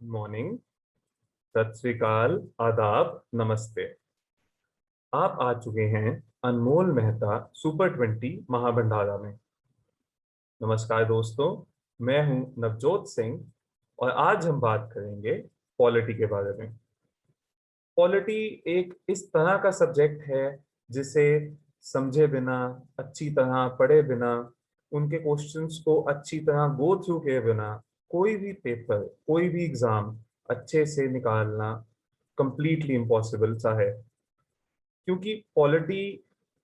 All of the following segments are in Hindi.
मॉर्निंग, सत श्री अकाल, आदाब, नमस्ते। आप आ चुके हैं अनमोल मेहता सुपर 20 महाभंडारा में। नमस्कार दोस्तों, मैं हूं नवजोत सिंह और आज हम बात करेंगे पॉलिटी के बारे में। पॉलिटी एक इस तरह का सब्जेक्ट है जिसे समझे बिना, अच्छी तरह पढ़े बिना, उनके क्वेश्चंस को अच्छी तरह गो थ्रू किए बिना कोई भी पेपर, कोई भी एग्जाम अच्छे से निकालना कंप्लीटली इम्पॉसिबल सा है। क्योंकि पॉलिटी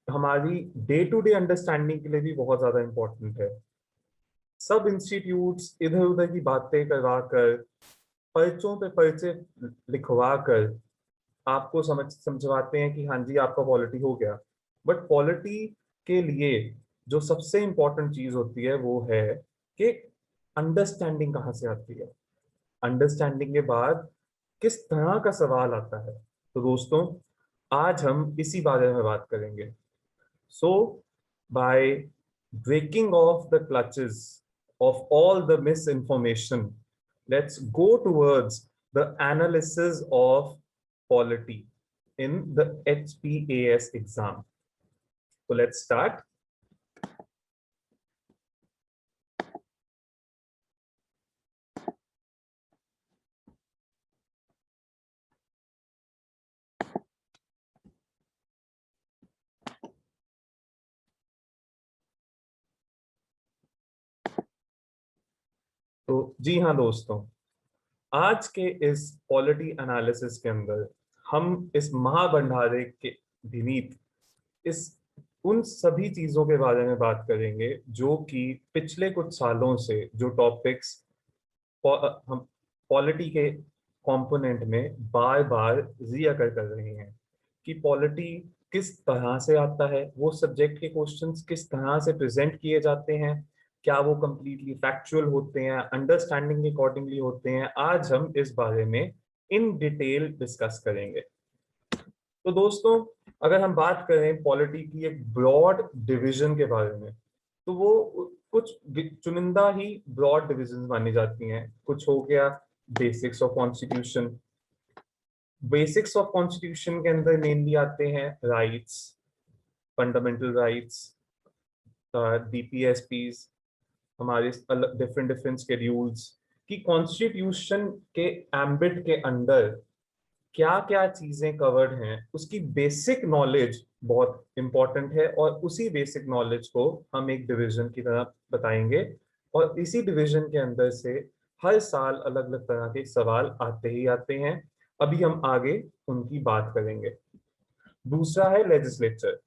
हमारी डे टू डे अंडरस्टैंडिंग के लिए भी बहुत ज्यादा इम्पोर्टेंट है। सब इंस्टीट्यूट्स इधर उधर की बातें करवा कर, पर्चों पे पर्चे लिखवा कर आपको समझवाते हैं कि हाँ जी आपका पॉलिटी हो गया। बट पॉलिटी के लिए जो सबसे इम्पोर्टेंट चीज होती है वो है कि अंडरस्टैंडिंग कहाँ से आती है। अंडरस्टैंडिंग के बाद किस तरह का सवाल आता है। तो दोस्तों, आज हम इसी बारे में बात करेंगे। So by breaking of the clutches of all the misinformation, let's go towards the analysis of polity in the HPAS exam. So let's start. तो जी हाँ दोस्तों, आज के इस पॉलिटी एनालिसिस के अंदर हम इस महाभंडारे के विनीत इस उन सभी चीजों के बारे में बात करेंगे जो कि पिछले कुछ सालों से जो टॉपिक्स हम पॉलिटी के कंपोनेंट में बार बार रिअकर कर रहे हैं कि पॉलिटी किस तरह से आता है, वो सब्जेक्ट के क्वेश्चंस किस तरह से प्रेजेंट किए जाते हैं, क्या वो कंप्लीटली फैक्चुअल होते हैं, अंडरस्टैंडिंग के अकॉर्डिंगली होते हैं। आज हम इस बारे में इन डिटेल डिस्कस करेंगे। तो दोस्तों, अगर हम बात करें पॉलिटी की एक ब्रॉड डिवीजन के बारे में, तो वो कुछ चुनिंदा ही ब्रॉड डिविजन मानी जाती हैं। कुछ हो गया basics of constitution. Basics of constitution के अंदर मेनली आते हैं राइट्स, फंडामेंटल राइट्स, डीपीएसपीज, हमारे डिफरेंट डिफरेंट शेड्यूल्स की कॉन्स्टिट्यूशन के एम्बिट के अंदर क्या क्या चीजें कवर्ड हैं, उसकी बेसिक नॉलेज बहुत इंपॉर्टेंट है। और उसी बेसिक नॉलेज को हम एक डिवीजन की तरह बताएंगे और इसी डिवीजन के अंदर से हर साल अलग अलग तरह के सवाल आते ही आते हैं। अभी हम आगे उनकी बात करेंगे। दूसरा है लेजिस्लेचर।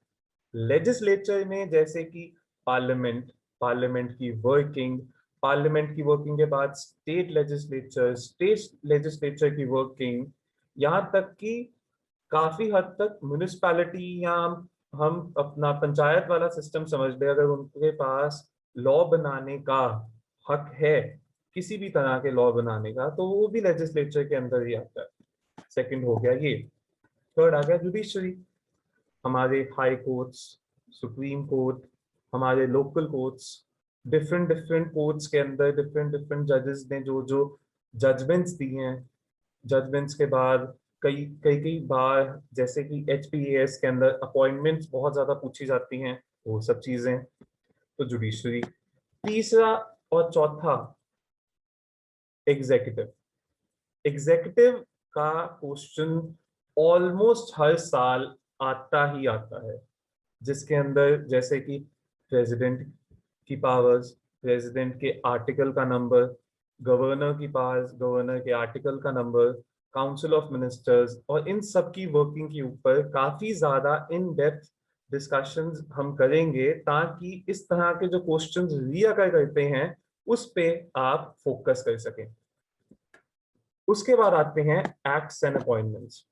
लेजिस्लेचर में जैसे कि पार्लियामेंट, पार्लियामेंट की वर्किंग, पार्लियामेंट की वर्किंग के बाद स्टेट लेजिस्लेचर, स्टेट लेजिस्लेचर की वर्किंग, यहाँ तक कि काफी हद तक म्यूनिसपैलिटी या हम अपना पंचायत वाला सिस्टम समझ ले, अगर उनके पास लॉ बनाने का हक है, किसी भी तरह के लॉ बनाने का, तो वो भी लेजिस्लेचर के अंदर ही आता है। सेकंड हो गया ये। थर्ड आ गया जुडिशरी। हमारे हाई कोर्ट्स, सुप्रीम कोर्ट, हमारे local courts, different different courts के अंदर डिफरेंट डिफरेंट जजेस ने जो जो जजमेंट्स दी हैं, जजमेंट्स के बाद कई कई कई बार जैसे कि एचपीएएस के अंदर अपॉइंटमेंट्स बहुत ज्यादा पूछी जाती हैं, वो सब चीजें। तो जुडिशरी। तीसरा और चौथा एग्जीक्यूटिव। एग्जीक्यूटिव का क्वेश्चन ऑलमोस्ट हर साल आता ही आता है, जिसके अंदर जैसे कि प्रेसिडेंट की पावर्स, प्रेसिडेंट के आर्टिकल का नंबर, गवर्नर की पावर्स, गवर्नर के आर्टिकल का नंबर, काउंसिल ऑफ मिनिस्टर्स, और इन सब की वर्किंग के ऊपर काफी ज्यादा इन डेप्थ डिस्कशंस हम करेंगे ताकि इस तरह के जो क्वेश्चंस रिया करते हैं उस पे आप फोकस कर सकें। उसके बाद आते हैं एक्ट्स एंड अपॉइंटमेंट्स।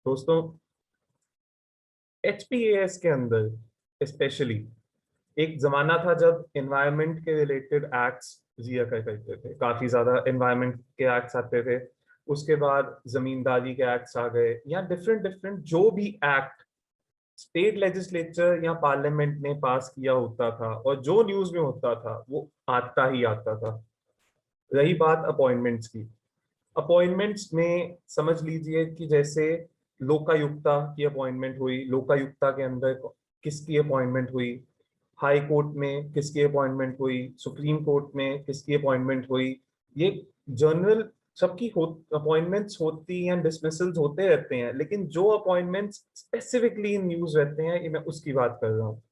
दोस्तों, एचपीएएस के अंदर स्पेशली एक जमाना था जब एनवायरनमेंट के रिलेटेड एक्ट्स जिया करते थे, काफी ज्यादा एनवायरनमेंट के एक्ट्स आते थे। उसके बाद जमींदारी के एक्ट्स आ गए, या डिफरेंट डिफरेंट जो भी एक्ट स्टेट लेजिस्लेचर या पार्लियामेंट ने पास किया होता था और जो न्यूज में होता था वो आता ही आता था। रही बात अपॉइंटमेंट्स की। अपॉइंटमेंट्स में समझ लीजिए कि जैसे लोकायुक्ता की अपॉइंटमेंट हुई, लोकायुक्ता के अंदर किसकी अपॉइंटमेंट हुई, हाई कोर्ट में किसकी अपॉइंटमेंट हुई, सुप्रीम कोर्ट में किसकी अपॉइंटमेंट हुई, ये जनरल सबकी अपॉइंटमेंट्स होती हैं, डिसमिसल्स होते रहते हैं, लेकिन जो अपॉइंटमेंट्स स्पेसिफिकली इन न्यूज रहते हैं, ये मैं उसकी बात कर रहा हूँ।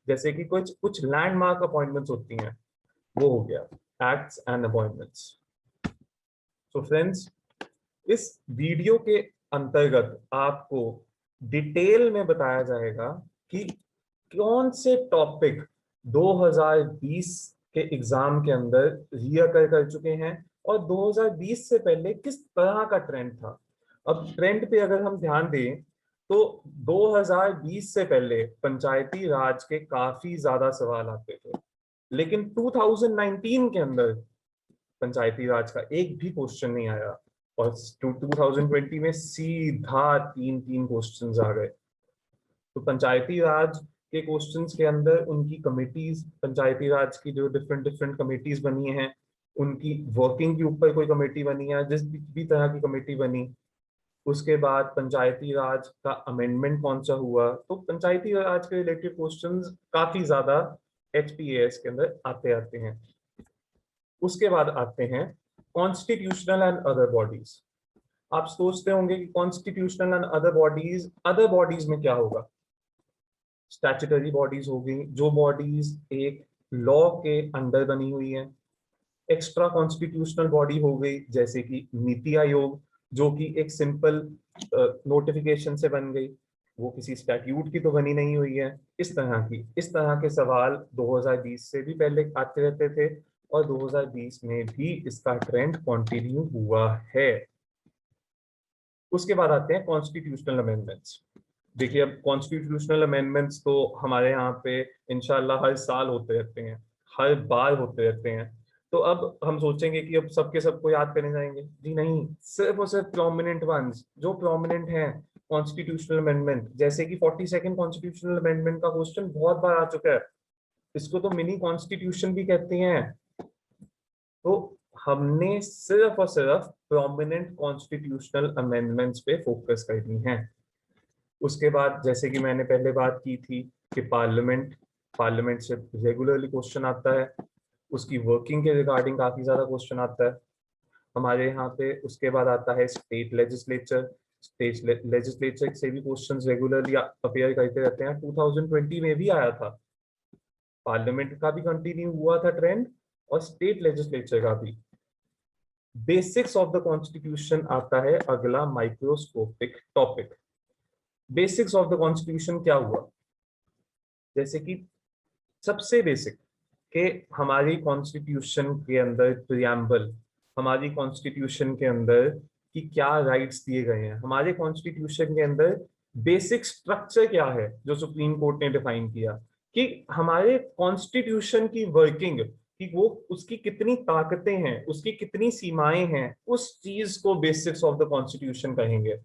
जैसे कि कुछ कुछ लैंडमार्क अपॉइंटमेंट्स होती हैं, वो हो गया acts and appointments. So friends, इस वीडियो के अंतर्गत आपको डिटेल में बताया जाएगा कि कौन से टॉपिक 2020 के एग्जाम के अंदर रिअकर कर चुके हैं और 2020 से पहले किस तरह का ट्रेंड था। अब ट्रेंड पे अगर हम ध्यान दें तो 2020 से पहले पंचायती राज के काफी ज्यादा सवाल आते थे, लेकिन 2019 के अंदर पंचायती राज का एक भी क्वेश्चन नहीं आया और 2020 में सीधा तीन तीन क्वेश्चंस आ गए। तो पंचायती राज के क्वेश्चंस के अंदर उनकी कमिटीज, पंचायती राज की जो डिफरेंट डिफरेंट कमिटीज बनी हैं, उनकी वर्किंग के ऊपर कोई कमेटी बनी है, जिस भी तरह की कमेटी बनी, उसके बाद पंचायती राज का अमेंडमेंट कौन सा हुआ, तो पंचायती राज के रिलेटेड क्वेश्चंस काफी ज्यादा HPAS के अंदर आते आते हैं। उसके बाद आते हैं कॉन्स्टिट्यूशनल एंड अदर बॉडीज। आप सोचते होंगे कि कॉन्स्टिट्यूशनल एंड अदर बॉडीज में क्या होगा। स्टैट्यूटरी बॉडीज हो गई, जो बॉडीज एक लॉ के अंडर बनी हुई है। एक्स्ट्रा कॉन्स्टिट्यूशनल बॉडी हो गई जैसे कि नीति आयोग, जो कि एक सिंपल नोटिफिकेशन से बन गई, वो किसी स्टैट्यूट की तो बनी नहीं हुई है। इस तरह के सवाल 2020 से भी पहले आते रहते थे और 2020 में भी इसका ट्रेंड कंटिन्यू हुआ है। उसके बाद आते हैं कॉन्स्टिट्यूशनल अमेंडमेंट्स। देखिए, अब कॉन्स्टिट्यूशनल अमेंडमेंट्स तो हमारे यहाँ पे इंशाल्लाह हर साल होते रहते हैं, हर बार होते रहते हैं। तो अब हम सोचेंगे कि अब सबके सबको याद करने जाएंगे, जी नहीं, सिर्फ और सिर्फ प्रोमिनेंट वंस जो प्रोमिनेंट हैं कॉन्स्टिट्यूशनल अमेंडमेंट। जैसे कि 42nd कॉन्स्टिट्यूशनल अमेंडमेंट का क्वेश्चन बहुत बार आ चुका है, इसको तो मिनी कॉन्स्टिट्यूशन भी कहते हैं। तो हमने सिर्फ और सिर्फ प्रोमिनेंट कॉन्स्टिट्यूशनल अमेंडमेंट्स पे फोकस करनी है। उसके बाद जैसे कि मैंने पहले बात की थी कि पार्लियामेंट से रेगुलरली क्वेश्चन आता है, उसकी वर्किंग के रिगार्डिंग काफी ज्यादा क्वेश्चन आता है हमारे यहाँ पे। उसके बाद आता है स्टेट लेजिस्लेचर से भी क्वेश्चंस रेगुलरली अपेयर करते रहते हैं। 2020 में भी आया था, पार्लियामेंट का भी कंटिन्यू हुआ था ट्रेंड और स्टेट लेजिस्लेचर का भी। बेसिक्स ऑफ द कॉन्स्टिट्यूशन आता है अगला microscopic topic. Basics of the constitution क्या हुआ, जैसे कि सबसे बेसिक के हमारी कॉन्स्टिट्यूशन के अंदर प्रियम्बल, हमारी कॉन्स्टिट्यूशन के अंदर कि क्या राइट्स दिए गए हैं, हमारे कॉन्स्टिट्यूशन के अंदर बेसिक स्ट्रक्चर क्या है जो सुप्रीम कोर्ट ने डिफाइन किया, कि हमारे कॉन्स्टिट्यूशन की वर्किंग, कि वो उसकी कितनी ताकतें हैं, उसकी कितनी सीमाएं हैं, उस चीज को बेसिक्स ऑफ द कॉन्स्टिट्यूशन कहेंगे।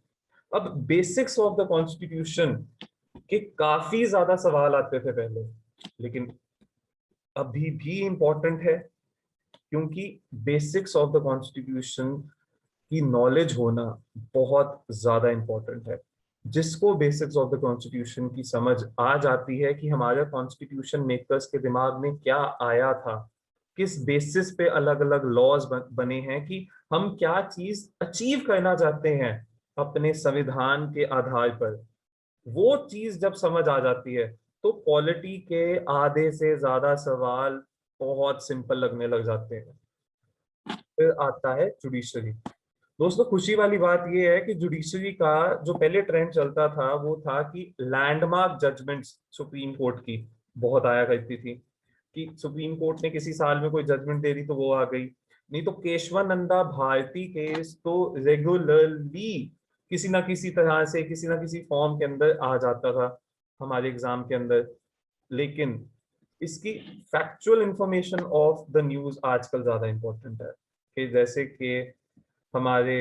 अब बेसिक्स ऑफ द कॉन्स्टिट्यूशन के काफी ज्यादा सवाल आते थे पहले, लेकिन अभी भी इंपॉर्टेंट है, क्योंकि बेसिक्स ऑफ द कॉन्स्टिट्यूशन की नॉलेज होना बहुत ज्यादा इंपॉर्टेंट है। जिसको बेसिक्स ऑफ द कॉन्स्टिट्यूशन की समझ आ जाती है कि हमारे कॉन्स्टिट्यूशन मेकर्स के दिमाग में क्या आया था, किस बेसिस पे अलग अलग लॉज बने हैं, कि हम क्या चीज अचीव करना चाहते हैं अपने संविधान के आधार पर, वो चीज जब समझ आ जाती है तो पॉलिटी के आधे से ज्यादा सवाल बहुत सिंपल लगने लग जाते हैं। फिर आता है जुडिशरी। दोस्तों, खुशी वाली बात यह है कि जुडिशरी का जो पहले ट्रेंड चलता था वो था कि लैंडमार्क जजमेंट्स सुप्रीम कोर्ट की बहुत आया करती थी, कि सुप्रीम कोर्ट ने किसी साल में कोई जजमेंट दे दी तो वो आ गई। नहीं तो केशवानंदा भारती केस तो रेगुलरली किसी ना किसी तरह से किसी ना किसी फॉर्म के अंदर आ जाता था हमारे एग्जाम के अंदर। लेकिन इसकी factual information of the news आजकल ज्यादा इंपॉर्टेंट है, कि जैसे कि हमारे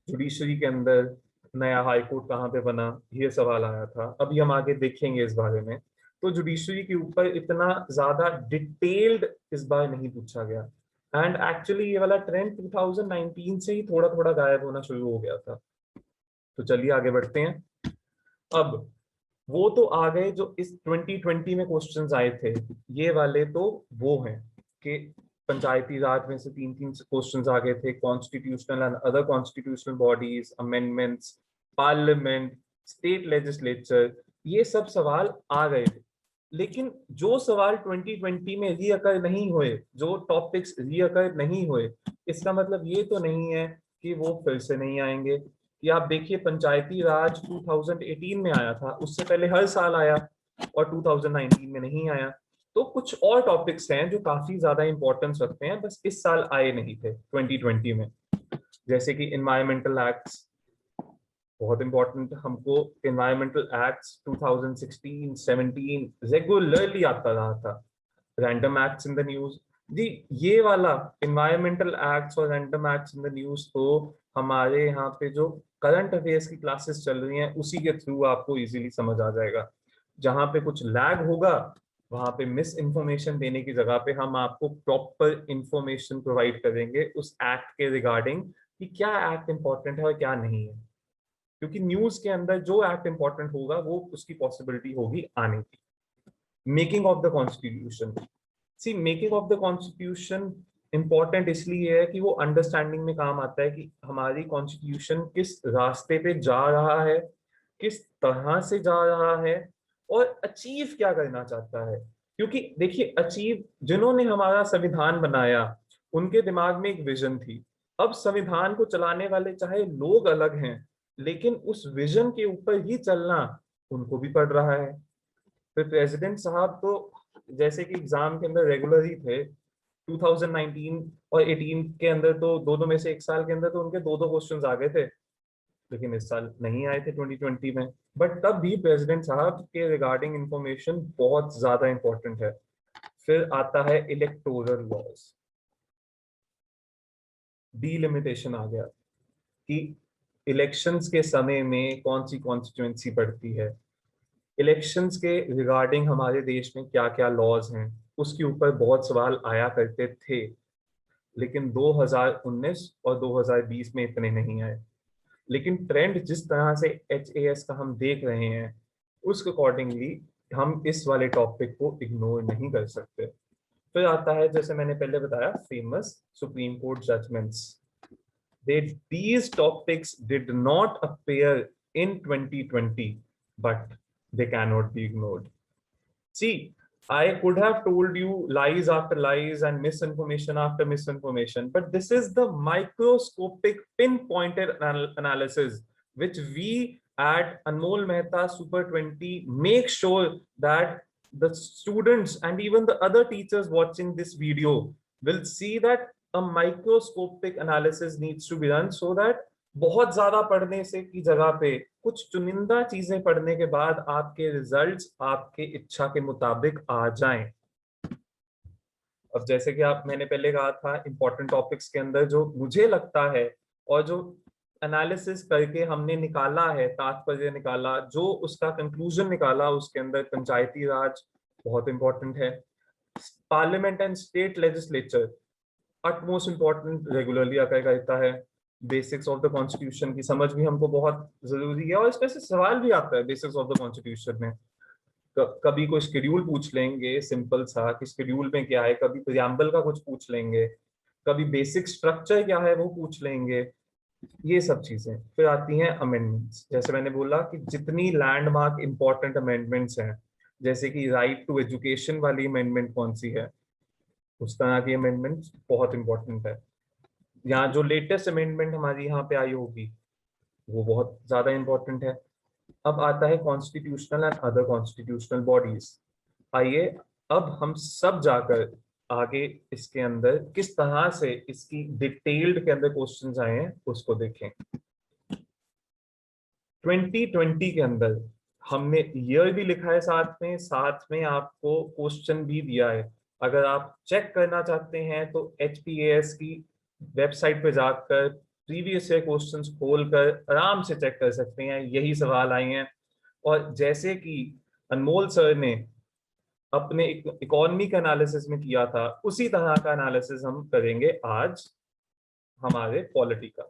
जुडिशरी के अंदर नया हाई कोर्ट कहाँ पे बना, ये सवाल आया था, अभी हम आगे देखेंगे इस बारे में। तो जुडिशरी के ऊपर इतना ज्यादा डिटेल्ड इस बार नहीं पूछा गया, एंड एक्चुअली ये वाला ट्रेंड 2019 से ही थोड़ा थोड़ा गायब होना शुरू हो गया था। तो चलिए आगे बढ़ते हैं। अब वो तो आ गए जो इस 2020 में क्वेश्चंस आए थे, ये वाले तो वो हैं कि पंचायती राज में से तीन तीन क्वेश्चंस आ गए थे, constitutional and other constitutional bodies, amendments, parliament, state legislature, ये सब सवाल आ गए थे। लेकिन जो सवाल 2020 में रीअकर नहीं हुए, जो टॉपिक्स रीअकर नहीं हुए, इसका मतलब ये तो नहीं है कि वो फिर से नहीं आएंगे। कि आप देखिए पंचायती राज 2018 में आया था, उससे पहले हर साल आया, और 2019 में नहीं आया। तो कुछ और टॉपिक्स हैं जो काफी ज्यादा इंपॉर्टेंस रखते हैं, बस इस साल आए नहीं थे 2020 में। जैसे कि इन्वायरमेंटल एक्ट्स, बहुत इंपॉर्टेंट हमको। इन्वायरमेंटल एक्ट्स 2016 17 रेगुलरली आता रहा था। Random acts in the news, जी ये वाला इन्वायरमेंटल एक्ट्स और random acts in the news तो हमारे यहाँ पे जो करंट अफेयर्स की क्लासेस चल रही हैं उसी के थ्रू आपको इजीली समझ आ जाएगा। जहाँ पे कुछ लैग होगा वहां पे मिस इन्फॉर्मेशन देने की जगह पे हम आपको प्रॉपर इंफॉर्मेशन प्रोवाइड करेंगे उस एक्ट के रिगार्डिंग, कि क्या एक्ट इंपॉर्टेंट है और क्या नहीं है। क्योंकि न्यूज के अंदर जो एक्ट इंपॉर्टेंट होगा वो उसकी पॉसिबिलिटी होगी आने की। Making of the constitution, see making of the constitution important इसलिए है कि वो अंडरस्टैंडिंग में काम आता है कि हमारी कॉन्स्टिट्यूशन किस रास्ते पे जा रहा है, किस तरह से जा रहा है, और अचीव क्या करना चाहता है। क्योंकि देखिए अचीव, जिन्होंने हमारा संविधान बनाया उनके दिमाग में एक विजन थी। अब संविधान को चलाने वाले चाहे लोग अलग हैं, लेकिन उस विजन के ऊपर ही चलना उनको भी पड़ रहा है। फिर प्रेसिडेंट साहब तो जैसे कि एग्जाम के अंदर रेगुलर ही थे, 2019 और 18 के अंदर तो दोनों में से एक साल के अंदर तो उनके दो दो क्वेश्चंस आ गए थे, लेकिन इस साल नहीं आए थे 2020 में। बट तब भी प्रेसिडेंट साहब के रिगार्डिंग इंफॉर्मेशन बहुत ज्यादा इंपॉर्टेंट है। फिर आता है इलेक्टोरल लॉज, डीलिमिटेशन आ गया कि इलेक्शंस के समय में कौन सी कॉन्स्टिट्यूएंसी पड़ती है, इलेक्शंस के रिगार्डिंग हमारे देश में क्या क्या लॉज हैं, उसके ऊपर बहुत सवाल आया करते थे। लेकिन 2019 और 2020 में इतने नहीं आए। लेकिन ट्रेंड जिस तरह से HAS का हम देख रहे हैं उसके अकॉर्डिंगली हम इस वाले टॉपिक को इग्नोर नहीं कर सकते। फिर आता है जैसे मैंने पहले बताया famous supreme court judgments. These topics did not appear in 2020, but they cannot be ignored. See, I could have told you lies after lies and misinformation after misinformation, but this is the microscopic pinpointed analysis which we at Anmol Mehta Super 20 make sure that the students and even the other teachers watching this video will see that a microscopic analysis needs to be done so that बहुत ज्यादा पढ़ने से की जगह पे कुछ चुनिंदा चीजें पढ़ने के बाद आपके रिजल्ट्स आपके इच्छा के मुताबिक आ जाएं। अब जैसे कि आप मैंने पहले कहा था इंपॉर्टेंट टॉपिक्स के अंदर जो मुझे लगता है और जो एनालिसिस करके हमने निकाला है, तात्पर्य निकाला, जो उसका कंक्लूजन निकाला, उसके अंदर पंचायती राज बहुत इंपॉर्टेंट है, parliament and state legislature utmost important, regularly आकर करता है। बेसिक्स ऑफ द कॉन्स्टिट्यूशन की समझ भी हमको बहुत जरूरी है, और इसमें से सवाल भी आता है बेसिक्स ऑफ द कॉन्स्टिट्यूशन में। कभी कोई शेड्यूल पूछ लेंगे सिंपल सा कि शेड्यूल में क्या है, कभी प्रियम्बल का कुछ पूछ लेंगे, कभी बेसिक स्ट्रक्चर क्या है वो पूछ लेंगे, ये सब चीजें। फिर आती हैं अमेंडमेंट्स, जैसे मैंने बोला कि जितनी लैंडमार्क इंपॉर्टेंट अमेंडमेंट्स हैं, जैसे कि राइट टू एजुकेशन वाली अमेंडमेंट कौन सी है, उस तरह की अमेंडमेंट्स बहुत इंपॉर्टेंट है। यहाँ जो लेटेस्ट अमेंडमेंट हमारी यहाँ पे आई होगी वो बहुत ज्यादा इंपॉर्टेंट है। अब आता है constitutional and other constitutional bodies. आइए अब हम सब जाकर आगे इसके अंदर किस तरह से इसकी डिटेल्ड के अंदर क्वेश्चंस आए हैं उसको देखें। 2020 के अंदर हमने ईयर भी लिखा है, साथ में आपको क्वेश्चन भी दिया है। अगर आप चेक करना चाहते हैं तो HPAS की वेबसाइट पे जाकर प्रीवियस ईयर क्वेश्चंस खोलकर आराम से चेक कर सकते हैं, यही सवाल आए हैं। और जैसे कि अनमोल सर ने अपने इकोनॉमिक एनालिसिस में किया था, उसी तरह का एनालिसिस हम करेंगे आज हमारे पॉलिटी का,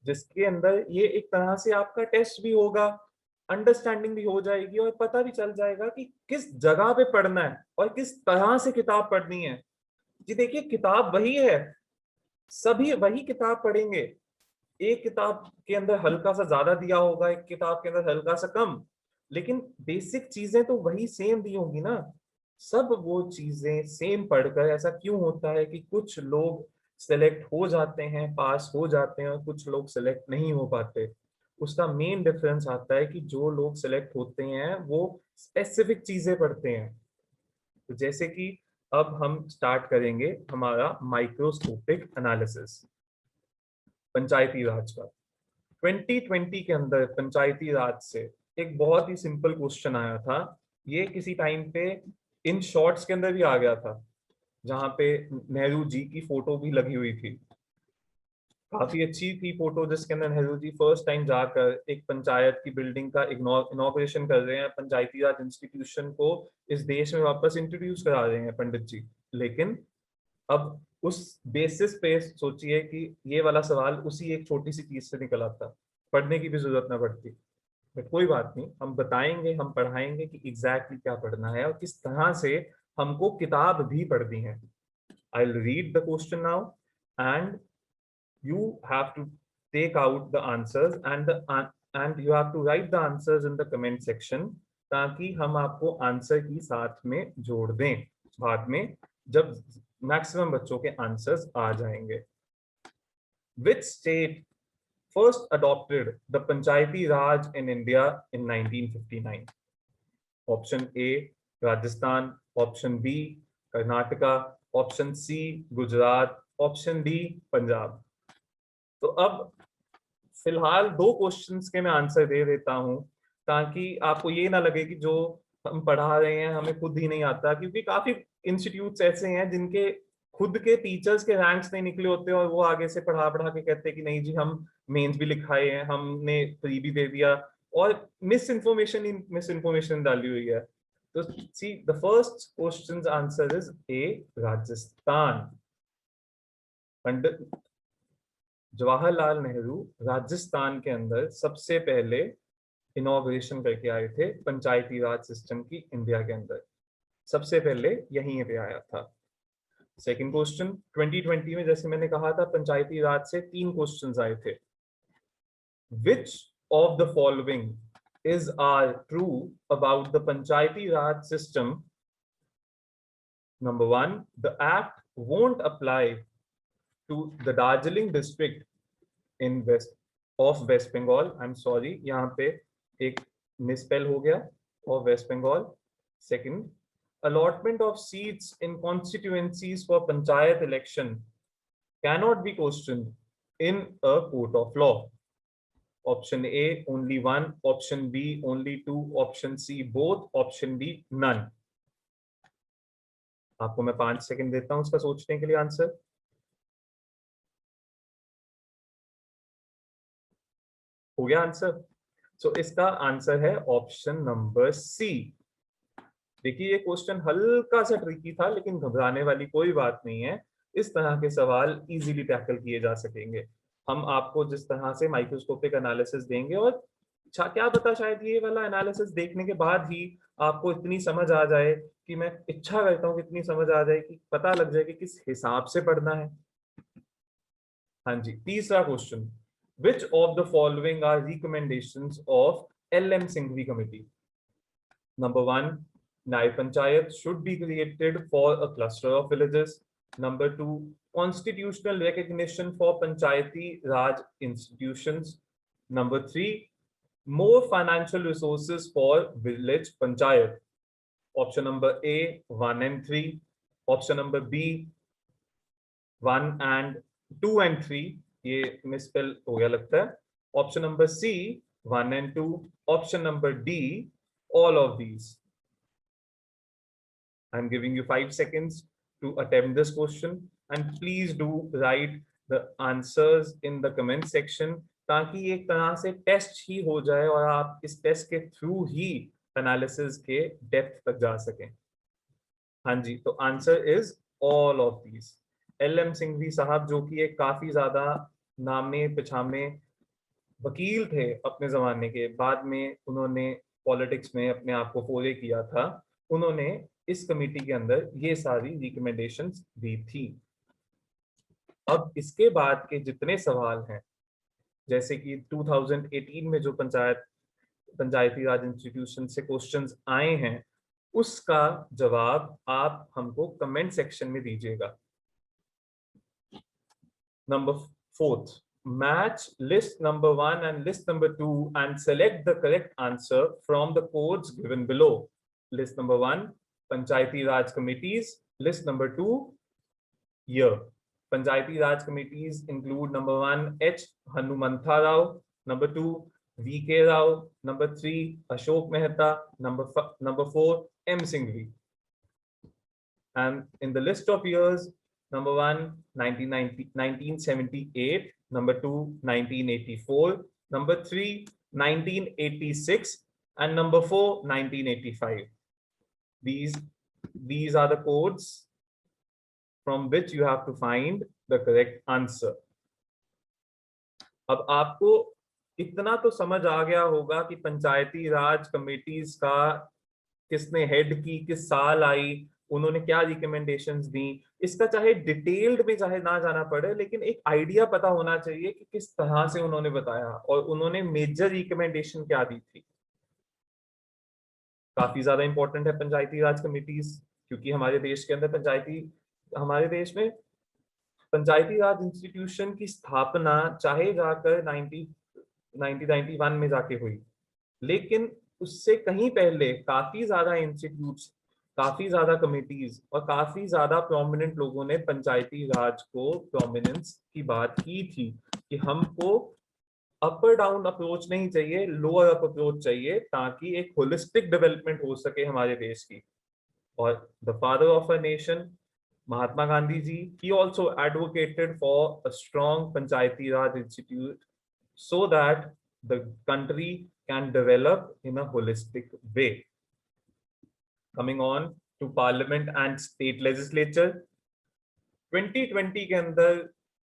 जिसके अंदर ये एक तरह से आपका टेस्ट भी होगा, अंडरस्टैंडिंग भी हो जाएगी और पता भी चल जाएगा कि किस जगह पे पढ़ना है और किस तरह से किताब पढ़नी है। जी देखिए, किताब वही है, सभी वही किताब पढ़ेंगे। एक किताब के अंदर हल्का सा ज्यादा दिया होगा, एक किताब के अंदर हल्का सा कम, लेकिन बेसिक चीजें तो वही सेम दी होंगी ना। सब वो चीजें सेम पढ़कर ऐसा क्यों होता है कि कुछ लोग सेलेक्ट हो जाते हैं, पास हो जाते हैं, और कुछ लोग सेलेक्ट नहीं हो पाते? उसका मेन डिफरेंस आता है कि जो लोग सेलेक्ट होते हैं वो स्पेसिफिक चीजें पढ़ते हैं। तो जैसे कि अब हम स्टार्ट करेंगे हमारा माइक्रोस्कोपिक एनालिसिस पंचायती राज का। 2020 के अंदर पंचायती राज से एक बहुत ही सिंपल क्वेश्चन आया था। ये किसी टाइम पे इन शॉर्ट्स के अंदर भी आ गया था, जहां पे नेहरू जी की फोटो भी लगी हुई थी। काफी अच्छी थी फोटो, जिसके अंदर नेहरू जी फर्स्ट टाइम जाकर एक पंचायत की बिल्डिंग का इनॉग्रेशन कर रहे हैं, पंचायती राज इंस्टीट्यूशन को इस देश में वापस इंट्रोड्यूस करा रहे हैं पंडित जी। लेकिन अब उस बेसिस पे सोचिए कि ये वाला सवाल उसी एक छोटी सी चीज से निकल आता, पढ़ने की भी जरूरत ना पड़ती। बट कोई बात नहीं, हम बताएंगे, हम पढ़ाएंगे कि एग्जैक्टली क्या पढ़ना है और किस तरह से हमको किताब भी पढ़नी है। I will read the question now and you have to take out the answers and you have to write the answers in the comment section, ताकि हम आपको आंसर की साथ में जोड़ दें बाद में, जब मैक्सिमम बच्चों के आंसर्स आ जाएंगे। Which state first adopted the Panchayati Raj in India in 1959? Option A Rajasthan, option B Karnataka, option C Gujarat, option D Punjab। तो अब फिलहाल दो क्वेश्चंस के मैं आंसर दे देता हूं, ताकि आपको ये ना लगे कि जो हम पढ़ा रहे हैं हमें खुद ही नहीं आता, क्योंकि काफी इंस्टीट्यूट्स ऐसे हैं जिनके खुद के टीचर्स के रैंक्स नहीं निकले होते और वो आगे से पढ़ा पढ़ा के कहते हैं कि नहीं जी हम मेंस भी लिखाए हैं, हमने प्री भी दे दिया, और मिस इन्फॉर्मेशन डाली हुई है। तो see the first question answer is a Rajasthan. Pandit Jawaharlal Nehru Rajasthan के अंदर सबसे पहले इनॉग्रेशन करके आए थे पंचायती राज सिस्टम की, इंडिया के अंदर सबसे पहले यहीं पे आया था। सेकंड क्वेश्चन, 2020 में जैसे मैंने कहा था पंचायती राज से 3 क्वेश्चंस आए थे। विच of the following is are true about the Panchayati Raj system? Number 1, the act won't apply to the Darjeeling district in West Bengal. I'm sorry, यहाँ पे एक मिसस्पेल हो गया, of West Bengal. Second, allotment of seats in constituencies for panchayat election cannot be questioned in a court of law. Option A only 1, option B only 2, option C both, option D none। आपको मैं 5 सेकंड देता हूं इसका सोचने के लिए आंसर। हो गया आंसर? सो इसका आंसर है ऑप्शन नंबर सी। देखिए ये क्वेश्चन हल्का सा ट्रिकी था, लेकिन घबराने वाली कोई बात नहीं है। इस तरह के सवाल इजीली टैकल किए जा सकेंगे। हम आपको जिस तरह से माइक्रोस्कोपिक एनालिसिस देंगे, और क्या पता शायद ये वाला एनालिसिस देखने के बाद ही आपको इतनी समझ आ जाए, कि मैं इच्छा करता हूँ कि इतनी समझ आ जाए कि पता लग जाए कि किस हिसाब से पढ़ना है। हाँ जी, तीसरा question, which of the following are recommendations of LM Singhvi committee? Number 1, Nai Panchayat should be created for a cluster of villages. Number 2, constitutional recognition for Panchayati Raj institutions. Number 3, more financial resources for village Panchayat. Option number A, 1 and 3. Option number B, 1 and 2 and 3. ये मिसस्पेल हो गया लगता है। Option number C, 1 and 2. Option number D, all of these. I'm giving you 5 seconds to attempt this question, and please do write the answers in the comment section, ताकि एक तरह से टेस्ट ही हो जाए और आप इस टेस्ट के थ्रू ही एनालिसिस के डेप्थ तक जा सकें। हाँ जी, तो answer is all of these. LM. Singhvi साहब, जो कि एक काफी ज्यादा नामे पिछामे वकील थे अपने जमाने के, बाद में उन्होंने पॉलिटिक्स में अपने आप को फोरे किया था, उन्होंने इस कमेटी के अंदर ये सारी रिकमेंडेशंस दी थी। अब इसके बाद के जितने सवाल हैं, जैसे कि 2018 में जो पंचायती राज इंस्टीट्यूशन से क्वेश्चंस आए हैं, उसका जवाब आप हमको कमेंट सेक्शन में दीजिएगा। Number 4th, match list number 1 and list number 2 and select the correct answer from the codes given below. List number 1, Panchayati Raj committees. List number 2, year. Panchayati Raj committees include number 1, H. Hanumantha Rao, number 2, V.K. Rao, number 3, Ashok Mehta, number 4, M. Singhvi. And in the list of years, number 1, 1978, number 2, 1984, number 3, 1986, and number 4, 1985. These are the codes from which you have to find the correct answer. अब आपको इतना तो समझ आ गया होगा कि पंचायती राज कमेटीज का किसने हेड की, किस साल आई, उन्होंने क्या रिकमेंडेशंस दी। इसका चाहे डिटेल्ड में चाहे ना जाना पड़े, लेकिन एक आइडिया पता होना चाहिए कि किस तरह से उन्होंने बताया और उन्होंने मेजर रिकमेंडेशन क्या दी थी। काफी ज्यादा इंपॉर्टेंट है पंचायती राज कमेटीज, क्योंकि हमारे देश के अंदर हमारे देश में पंचायती राज इंस्टीट्यूशन की स्थापना चाहे जाकर 1991 में जाके हुई, लेकिन उससे कहीं पहले काफी ज्यादा इंस्टीट्यूट्स, काफी ज्यादा कमेटीज और काफी ज्यादा प्रोमिनेंट लोगों ने पंचायती राज को प्रोमिनेंस की बात की थी कि हमको अपर डाउन अप्रोच नहीं चाहिए, लोअर अप अप्रोच चाहिए, ताकि एक होलिस्टिक डेवलपमेंट हो सके हमारे देश की। और the father of a nation Mahatma Gandhi ji, he also advocated for a strong Panchayati Raj Institute so that the country can develop in a holistic way. Coming on to Parliament and State Legislature, 2020 के अंदर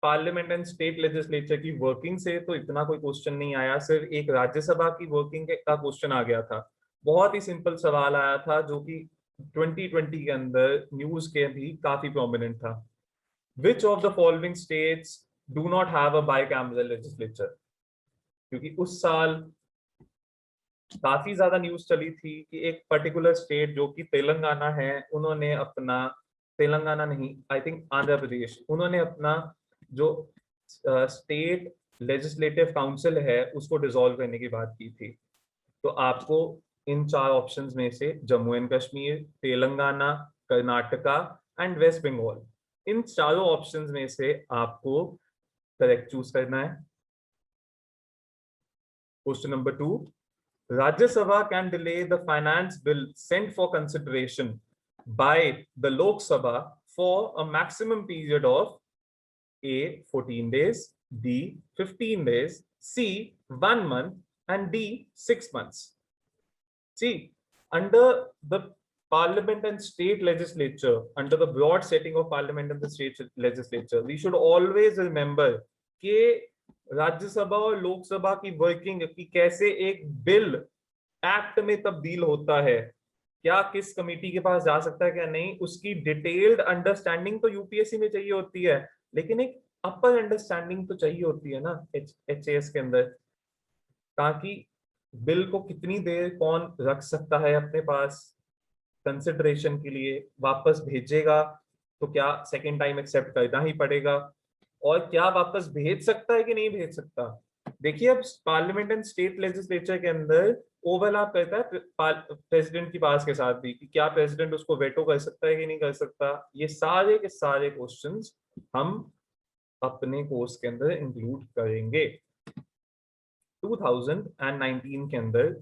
पार्लियामेंट एंड स्टेट लेजिस्लेचर की वर्किंग से तो इतना कोई क्वेश्चन नहीं आया, सिर्फ एक राज्यसभा की वर्किंग का क्वेश्चन आ गया था। बहुत ही सिंपल सवाल आया था जो कि 2020 के अंदर न्यूज के भी काफी प्रोमिनेंट था। Which of the following states do not have a bicameral legislature? क्योंकि उस साल काफी ज्यादा न्यूज चली थी कि एक पर्टिकुलर स्टेट जो कि तेलंगाना है, उन्होंने अपना, तेलंगाना नहीं, आई थिंक आंध्र प्रदेश, उन्होंने अपना जो स्टेट लेजिस्लेटिव काउंसिल है उसको डिसॉल्व करने की बात की थी। तो आपको इन 4 ऑप्शंस में से Jammu and Kashmir, Telangana, Karnataka and West Bengal, इन चारों ऑप्शंस में से आपको करेक्ट चूज करना है। Question number 2, Rajya Sabha can delay the finance bill sent for consideration by the Lok Sabha for a maximum period of A, 14 days, B, 15 days, C, 1 month, and D, 6 months. See, under the Parliament and State Legislature, under the broad setting of Parliament and the State Legislature, we should always remember कि राज्यसभा और लोकसभा की वर्किंग की कैसे एक बिल एक्ट में तब्दील होता है, क्या किस कमेटी के पास जा सकता है क्या नहीं, उसकी डिटेल्ड अंडरस्टैंडिंग तो यूपीएससी में चाहिए होती है, लेकिन एक अपर अंडरस्टैंडिंग तो चाहिए होती है ना एचएएस के अंदर, ताकि बिल को कितनी देर कौन रख सकता है अपने पास कंसिडरेशन के लिए, वापस भेजेगा तो क्या सेकेंड टाइम एक्सेप्ट करना ही पड़ेगा, और क्या वापस भेज सकता है कि नहीं भेज सकता। देखिए, अब पार्लियामेंट एंड स्टेट लेजिस्लेचर के अंदर ओवरलैप करता है प्रेसिडेंट की पास के साथ भी, कि क्या प्रेसिडेंट उसको वेटो कर सकता है कि नहीं कर सकता। ये सारे के सारे क्वेश्चंस हम अपने कोर्स के अंदर इंक्लूड करेंगे। 2019 के अंदर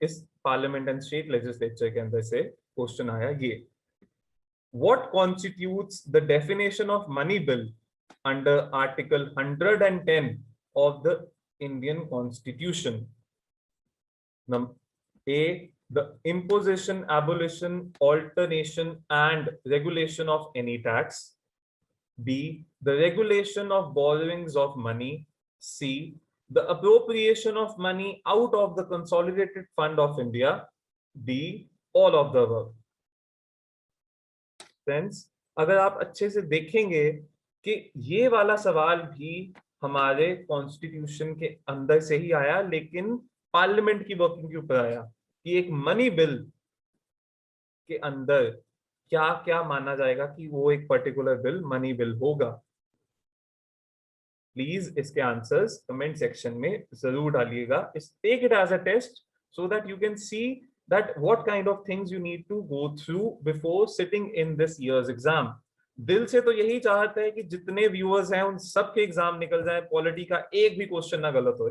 इस पार्लियामेंट एंड स्टेट लेजिस्लेचर के अंदर से क्वेश्चन आया ये, what constitutes the definition of money bill under article 110 of the Indian Constitution? A, the imposition, abolition, alternation and regulation of any tax. B, the regulation of borrowings of money. C, the appropriation of money out of the consolidated fund of India. D, all of the above. Friends, अगर आप अच्छे से देखेंगे कि ये वाला सवाल भी हमारे कॉन्स्टिट्यूशन के अंदर से ही आया, लेकिन पार्लियामेंट की वर्किंग के ऊपर आया कि एक मनी बिल के अंदर क्या क्या माना जाएगा कि वो एक पर्टिकुलर बिल मनी बिल होगा। प्लीज इसके आंसर्स कमेंट सेक्शन में जरूर डालिएगा। Take it as a test so that you can see that what kind of things you need to go through before sitting in this year's exam. दिल से तो यही चाहता है कि जितने व्यूअर्स हैं उन सब के एग्जाम निकल जाए, पॉलिटी का एक भी क्वेश्चन ना गलत हो,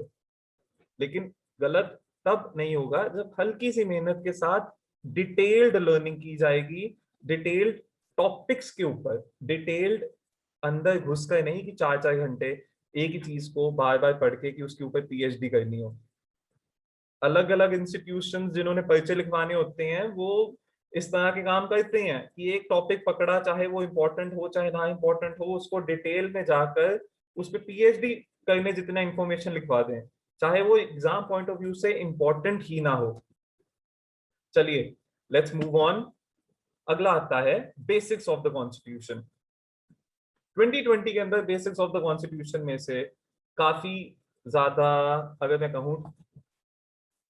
लेकिन गलत तब नहीं होगा जब हल्की सी मेहनत के साथ डिटेल्ड लर्निंग की जाएगी, डिटेल्ड टॉपिक्स के ऊपर, डिटेल्ड अंदर घुस कर नहीं कि 4-4 घंटे एक ही चीज को बार बार पढ़ के कि उसके ऊपर पीएचडी करनी हो। अलग अलग इंस्टीट्यूशंस जिन्होंने परिचय लिखवाने होते हैं वो इस तरह के काम करते हैं कि एक टॉपिक पकड़ा, चाहे वो इंपॉर्टेंट हो चाहे ना इंपॉर्टेंट हो, उसको डिटेल में जाकर उस पर पीएचडी करने जितना इंफॉर्मेशन लिखवा दें, चाहे वो एग्जाम पॉइंट ऑफ व्यू से इंपॉर्टेंट ही ना हो। चलिए लेट्स मूव ऑन। अगला आता है बेसिक्स ऑफ द कॉन्स्टिट्यूशन। 2020 के अंदर बेसिक्स ऑफ द कॉन्स्टिट्यूशन में से काफी ज्यादा, अगर मैं कहूं,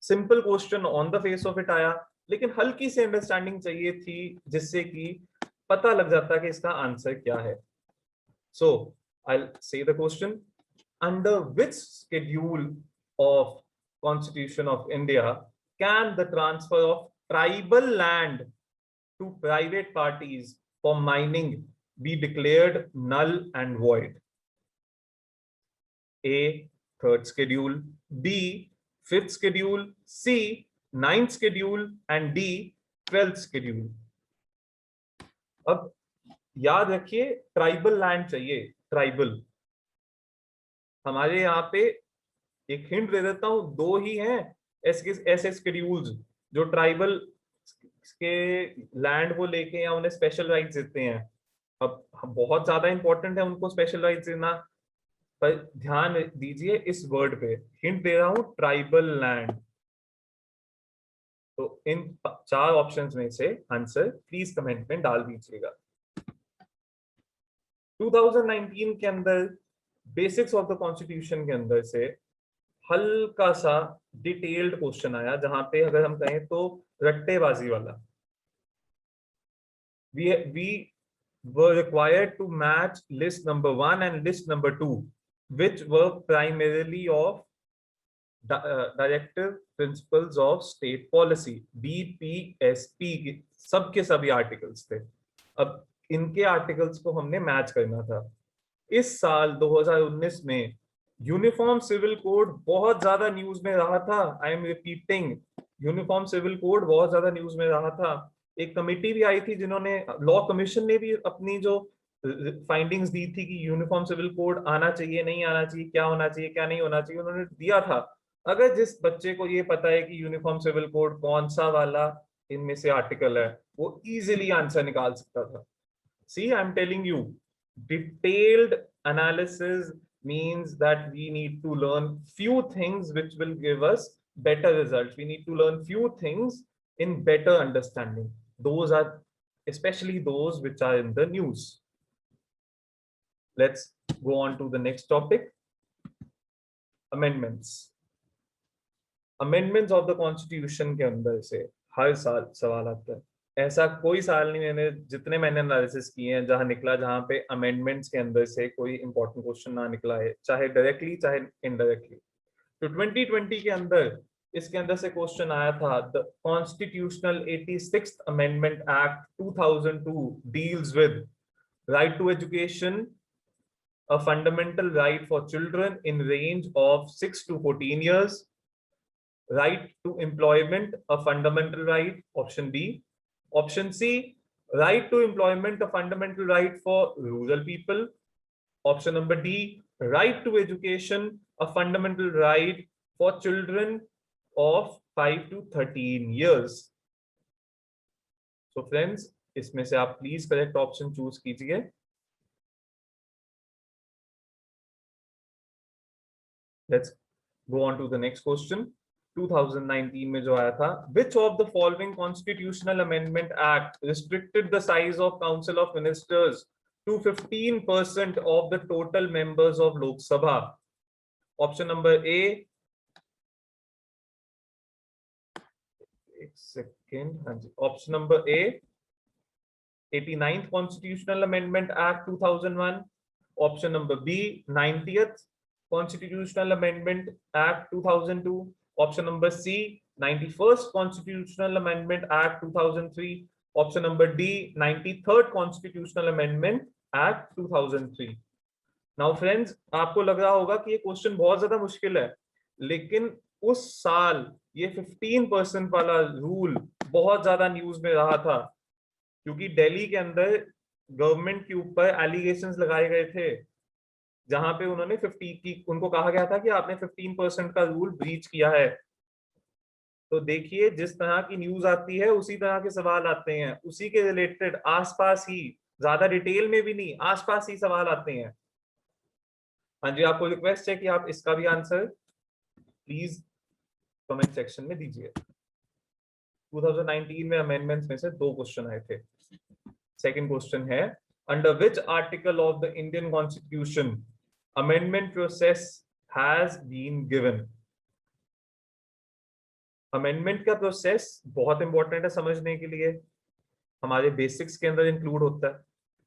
simple question on the face of it आया, लेकिन हल्की सी अंडरस्टैंडिंग चाहिए थी जिससे कि पता लग जाता कि इसका आंसर क्या है। So I say the question, under which schedule of constitution of India can the transfer of tribal land to private parties for mining be declared null and void? A, third schedule, B, fifth schedule, C, ninth schedule and D, 12th schedule. अब याद रखिए ट्राइबल लैंड चाहिए। ट्राइबल हमारे यहाँ पे, एक हिंट दे देता हूं, दो ही हैं ऐसे शेड्यूल्स जो ट्राइबल के लैंड को लेके या उन्हें स्पेशल राइट्स देते हैं। अब बहुत ज्यादा इंपॉर्टेंट है उनको स्पेशल राइट्स देना, पर ध्यान दीजिए इस वर्ड पे, हिंट दे रहा हूं, ट्राइबल लैंड। तो इन 4 ऑप्शंस में से आंसर प्लीज कमेंट में डाल दीजिएगा। 2019 के अंदर बेसिक्स ऑफ द कॉन्स्टिट्यूशन के अंदर से हल्का सा डिटेल्ड क्वेश्चन आया, जहां पे अगर हम कहें तो रट्टेबाजी वाला। we were required to match list number 1 and list number 2, which were primarily of directive principles of state policy, DPSP, सबके सभी आर्टिकल्स थे। अब इनके आर्टिकल्स को हमने मैच करना था। इस साल 2019 में यूनिफॉर्म सिविल कोड बहुत ज्यादा न्यूज में रहा था। I am repeating, uniform civil code बहुत ज्यादा न्यूज में रहा था। एक कमेटी भी आई थी जिन्होंने, लॉ कमीशन ने भी अपनी जो फाइंडिंग्स दी थी कि यूनिफॉर्म सिविल कोड आना चाहिए नहीं आना चाहिए, क्या होना चाहिए क्या नहीं होना चाहिए, उन्होंने दिया था। अगर जिस बच्चे को ये पता है कि यूनिफॉर्म सिविल कोड कौन सा वाला इनमें से आर्टिकल है, वो इजीली आंसर निकाल सकता था। See, I am telling you, detailed analysis means that we need to learn few things which will give us better results. We need to learn few things in better understanding. Those are especially those which are in the news. Let's go on to the next topic, amendments. Amendments of the constitution के अंदर से हर साल सवाल आता है। ऐसा कोई साल नहीं, मैंने जितने मैंने एनालिसिस किए हैं जहां निकला जहां पे अमेंडमेंट्स के अंदर से कोई इंपॉर्टेंट क्वेश्चन ना निकला है, चाहे डायरेक्टली चाहे इनडायरेक्टली। तो 2020 के अंदर इसके अंदर से क्वेश्चन आया था, the constitutional 86th amendment act 2002 deals with right to education, a fundamental right for children in range of 6 to 14 years, right to employment, a fundamental right, option B. Option C, right to employment, a fundamental right for rural people. Option number D, right to education, a fundamental right for children of 5 to 13 years. So friends, इसमें से आप प्लीज करेक्ट ऑप्शन चूज कीजिए। Let's go on to the next question. 2019 में जो आया था, which of the following constitutional amendment act restricted the size of council of ministers to 15% of the total members of Lok Sabha? Option number A, एक सेकेंड, ऑप्शन नंबर ए 89th Constitutional Amendment Act 2001, option number B 90th Constitutional Amendment Act 2002, option number C 91st Constitutional Amendment Act 2003, option number D 93rd Constitutional Amendment Act 2003. Now friends, आपको लग रहा होगा कि ये क्वेश्चन बहुत ज्यादा मुश्किल है, लेकिन उस साल ये 15% वाला रूल बहुत ज्यादा न्यूज में रहा था, क्योंकि दिल्ली के अंदर गवर्नमेंट के ऊपर एलिगेशंस लगाए गए थे, जहां पे उन्होंने 50 की उनको कहा गया था कि आपने 15% का रूल ब्रीच किया है। तो देखिए, जिस तरह की न्यूज आती है उसी तरह के सवाल आते हैं, उसी के रिलेटेड आसपास ही, ज्यादा डिटेल में भी नहीं, आसपास ही सवाल आते हैं। हाँ जी, आपको रिक्वेस्ट है कि आप इसका भी आंसर प्लीज कमेंट सेक्शन में दीजिए। 2019 में अमेंडमेंट्स में से 2 क्वेश्चन आए थे। सेकंड क्वेश्चन है, under which article of the Indian constitution amendment process has been given? Amendment का प्रोसेस बहुत इंपॉर्टेंट है समझने के लिए, हमारे बेसिक्स के अंदर इंक्लूड होता है,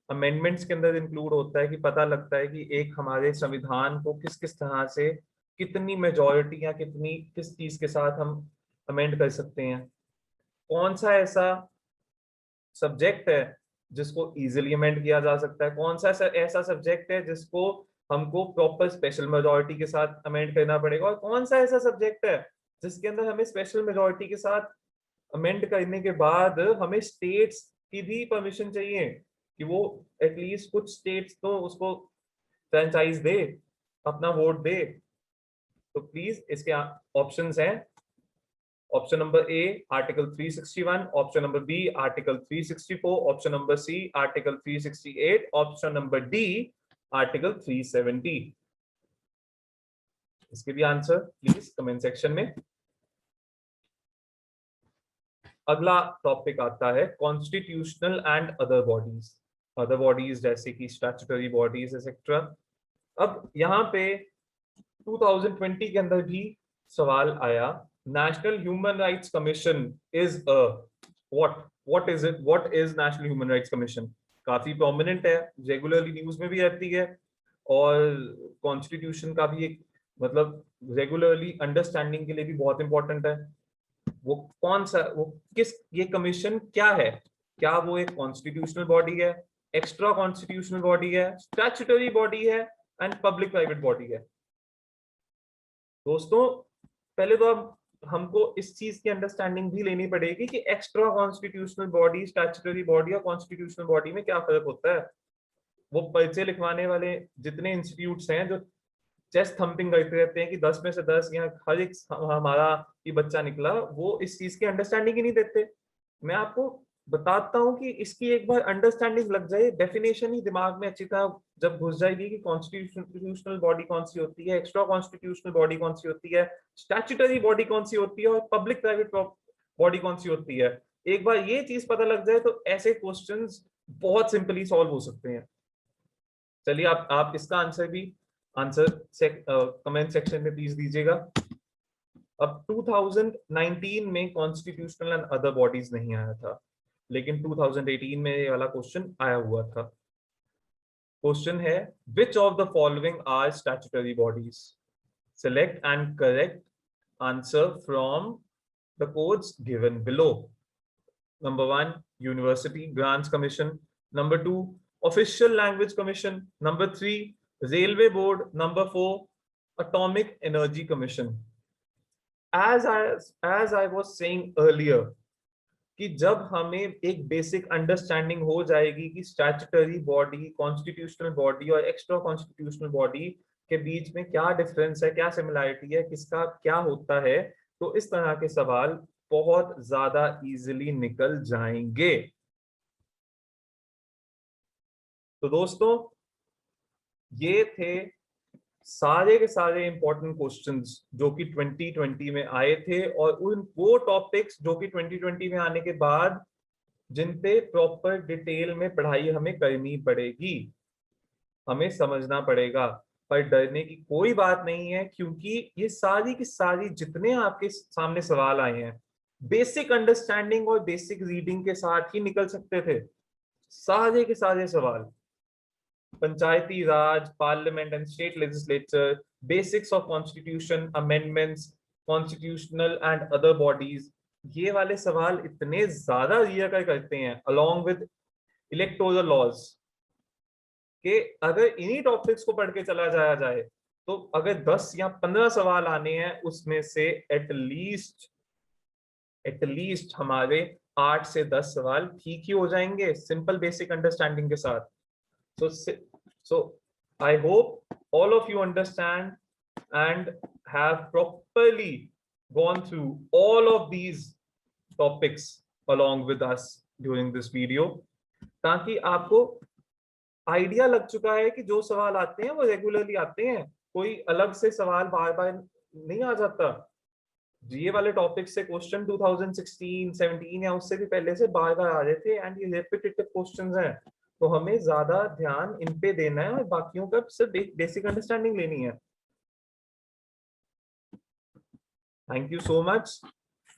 अमेंडमेंट्स के अंदर इंक्लूड होता है कि पता लगता है कि एक हमारे संविधान को किस किस तरह से, कितनी मेजॉरिटी या किस चीज के साथ हम अमेंड कर सकते हैं, कौन सा ऐसा सब्जेक्ट है जिसको इजीली अमेंड किया जा सकता है, कौन सा ऐसा सब्जेक्ट है जिसको हमको प्रॉपर स्पेशल मेजॉरिटी के साथ अमेंड करना पड़ेगा, और कौन सा ऐसा सब्जेक्ट है जिसके अंदर हमें स्पेशल मेजॉरिटी के साथ अमेंड करने के बाद हमें स्टेट्स की भी परमिशन चाहिए कि वो एटलीस्ट कुछ स्टेट्स तो उसको फ्रेंचाइज दे, अपना वोट दे। तो प्लीज इसके ऑप्शंस हैं, option number A article 361, option number B article 364, option number C article 368, option number D article 370। इसके भी आंसर प्लीज कमेंट सेक्शन में। अगला टॉपिक आता है constitutional and other bodies. Other bodies जैसे कि स्टैट्यूटरी बॉडीज एक्सेट्रा। अब यहाँ पे 2020 के अंदर भी सवाल आया, national human rights commission is a what is it, what is national human rights commission? काफी प्रोमिनेंट है, रेगुलरली न्यूज में भी रहती है, और कॉन्स्टिट्यूशन का भी एक मतलब रेगुलरली अंडरस्टैंडिंग के लिए भी बहुत इंपॉर्टेंट है। वो कौन सा, वो किस, ये कमीशन क्या है? क्या वो एक कॉन्स्टिट्यूशनल बॉडी है, एक्स्ट्रा कॉन्स्टिट्यूशनल बॉडी है, स्टैट्यूटरी बॉडी है एंड पब्लिक प्राइवेट बॉडी है? दोस्तों, पहले तो अब हमको इस चीज की अंडरस्टैंडिंग भी लेनी पड़ेगी कि extra constitutional body, statutory body और कॉन्स्टिट्यूशनल बॉडी में क्या फर्क होता है। वो पर्चे लिखवाने वाले जितने इंस्टीट्यूट्स हैं जो चेस्ट थम्पिंग करते रहते हैं कि 10 में से 10 यहाँ हर एक हमारा ये बच्चा निकला, वो इस चीज की अंडरस्टैंडिंग ही नहीं देते। मैं आपको बताता हूँ कि इसकी एक बार अंडरस्टैंडिंग लग जाए, डेफिनेशन ही दिमाग में अच्छी तरह जब घुस जाएगी कि कॉन्स्टिट्यूशनल बॉडी कौन सी होती है, एक्स्ट्रा कॉन्स्टिट्यूशनल बॉडी कौन सी होती है, स्टैट्यूटरी बॉडी कौन सी होती है और पब्लिक प्राइवेट बॉडी कौन सी होती है, एक बार ये चीज पता लग जाए तो ऐसे क्वेश्चंस बहुत सिंपली सॉल्व हो सकते हैं। चलिए, आप इसका आंसर भी कमेंट सेक्शन में प्लीज दीजिएगा। अब 2019 में कॉन्स्टिट्यूशनल एंड अदर बॉडीज नहीं आया था, लेकिन 2018 में ये वाला क्वेश्चन आया हुआ था। क्वेश्चन है, which of the following are statutory bodies? Select and correct answer from the codes given below. Number 1, University Grants Commission. Number 2, Official Language Commission. Number 3, Railway Board. Number 4, Atomic Energy Commission. As I was saying earlier, कि जब हमें एक बेसिक अंडरस्टैंडिंग हो जाएगी कि स्टैट्यूटरी बॉडी, कॉन्स्टिट्यूशनल बॉडी और एक्स्ट्रा कॉन्स्टिट्यूशनल बॉडी के बीच में क्या डिफरेंस है, क्या सिमिलरिटी है, किसका क्या होता है, तो इस तरह के सवाल बहुत ज्यादा इजीली निकल जाएंगे। तो दोस्तों ये थे सारे के सारे इंपॉर्टेंट क्वेश्चंस जो कि 2020 में आए थे, और उन वो टॉपिक्स जो कि 2020 में आने के बाद जिन पे प्रॉपर डिटेल में पढ़ाई हमें करनी पड़ेगी, हमें समझना पड़ेगा। पर डरने की कोई बात नहीं है, क्योंकि ये सारी की सारी जितने आपके सामने सवाल आए हैं बेसिक अंडरस्टैंडिंग और बेसिक रीडिंग के साथ ही निकल सकते थे। सारे के सारे सवाल Panchayati Raj, parliament and state legislature, basics of constitution, amendments, constitutional and other bodies, ये वाले सवाल इतने ज्यादा रिकर करते हैं अलोंग विद इलेक्टोरल लॉज कि अगर इन्हीं टॉपिक्स को पढ़ के चला जाया जाए तो अगर 10 या 15 सवाल आने हैं उसमें से एटलीस्ट हमारे 8 से 10 सवाल ठीक ही हो जाएंगे सिंपल बेसिक अंडरस्टैंडिंग के साथ। So I hope all of you understand and have properly gone through all of these topics along with us during this video, ताकि आपको आइडिया लग चुका है कि जो सवाल आते हैं वो रेगुलरली आते हैं, कोई अलग से सवाल बार बार नहीं आ जाता। ये वाले टॉपिक से क्वेश्चन 2016, 17 या उससे भी पहले से बार बार आ रहे थे, एंड ये रेपिटेटिव क्वेश्चंस हैं, तो हमें ज्यादा ध्यान इन पे देना है और बाकियों का सिर्फ बेसिक अंडरस्टैंडिंग लेनी है। Thank you so much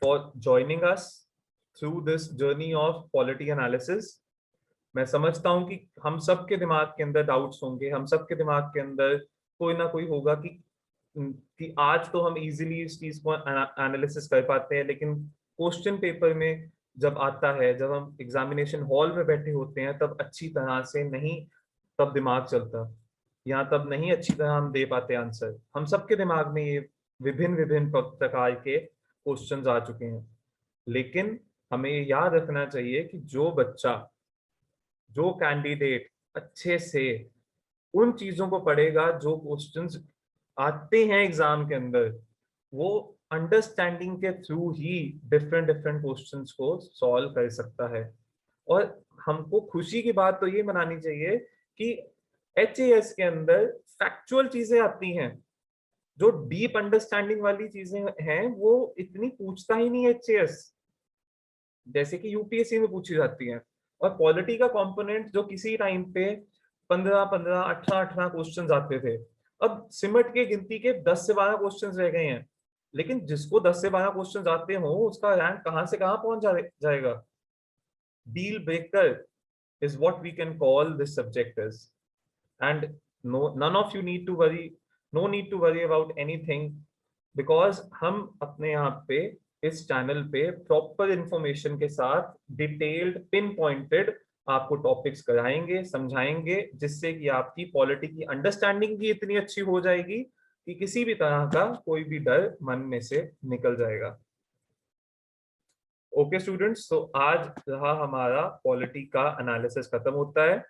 for joining us through this journey of polity analysis. मैं समझता हूं कि हम सबके दिमाग के अंदर डाउट्स होंगे, हम सबके दिमाग के अंदर कोई ना कोई होगा कि आज तो हम इजीली इस चीज को एनालिसिस कर पाते हैं, लेकिन क्वेश्चन पेपर में जब आता है, जब हम एग्जामिनेशन हॉल में बैठे होते हैं, तब अच्छी तरह से नहीं तब दिमाग चलता, यहाँ तब नहीं अच्छी तरह हम दे पाते आंसर। हम सबके दिमाग में ये विभिन्न विभिन्न प्रकार के क्वेश्चंस आ चुके हैं, लेकिन हमें याद रखना चाहिए कि जो बच्चा, जो कैंडिडेट अच्छे से उन चीजों को पढ़ेगा जो क्वेश्चंस आते हैं एग्जाम के अंदर, वो अंडरस्टैंडिंग के थ्रू ही डिफरेंट डिफरेंट क्वेश्चंस को सॉल्व कर सकता है। और हमको खुशी की बात तो ये मनानी चाहिए कि HAS के अंदर फैक्चुअल चीजें आती हैं, जो डीप अंडरस्टैंडिंग वाली चीजें हैं वो इतनी पूछता ही नहीं HAS, जैसे कि UPSC में पूछी जाती हैं। और पॉलिटी का कंपोनेंट जो किसी टाइम पे 15-15, 18-18 क्वेश्चंस आते थे, अब सिमट के गिनती के 10 से 12 क्वेश्चंस रह गए हैं। लेकिन जिसको 10 से 12 क्वेश्चंस आते हो, उसका रैंक कहां से कहां पहुंच जाएगा। Deal breaker is what we can call this subject as, and none of you need to worry, no need to worry about anything, because हम अपने यहाँ पे इस चैनल पे प्रॉपर इंफॉर्मेशन के साथ डिटेल्ड पिन पॉइंटेड आपको टॉपिक्स कराएंगे, समझाएंगे, जिससे कि आपकी पॉलिटी की अंडरस्टैंडिंग भी इतनी अच्छी हो जाएगी कि किसी भी तरह का कोई भी डर मन में से निकल जाएगा। ओके स्टूडेंट्स, तो आज रहा हमारा पॉलिटी का एनालिसिस खत्म होता है।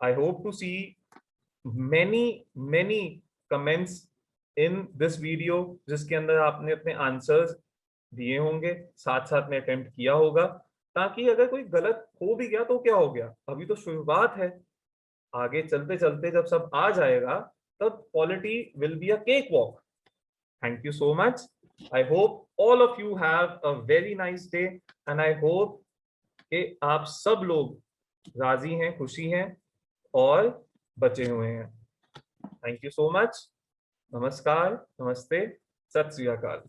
I hope to see many comments in this video, जिसके अंदर आपने अपने आंसर्स दिए होंगे, साथ साथ में अटेम्प्ट किया होगा, ताकि अगर कोई गलत हो भी गया तो क्या हो गया, अभी तो शुरुआत है। आगे चलते चलते जब सब आ जाएगा तब polity will be a cake walk. Thank you so much. I hope all of you have a very nice day, and I hope कि आप सब लोग राजी हैं, खुशी हैं और बचे हुए हैं। Thank you so much. नमस्कार, नमस्ते, सत श्री अकाल।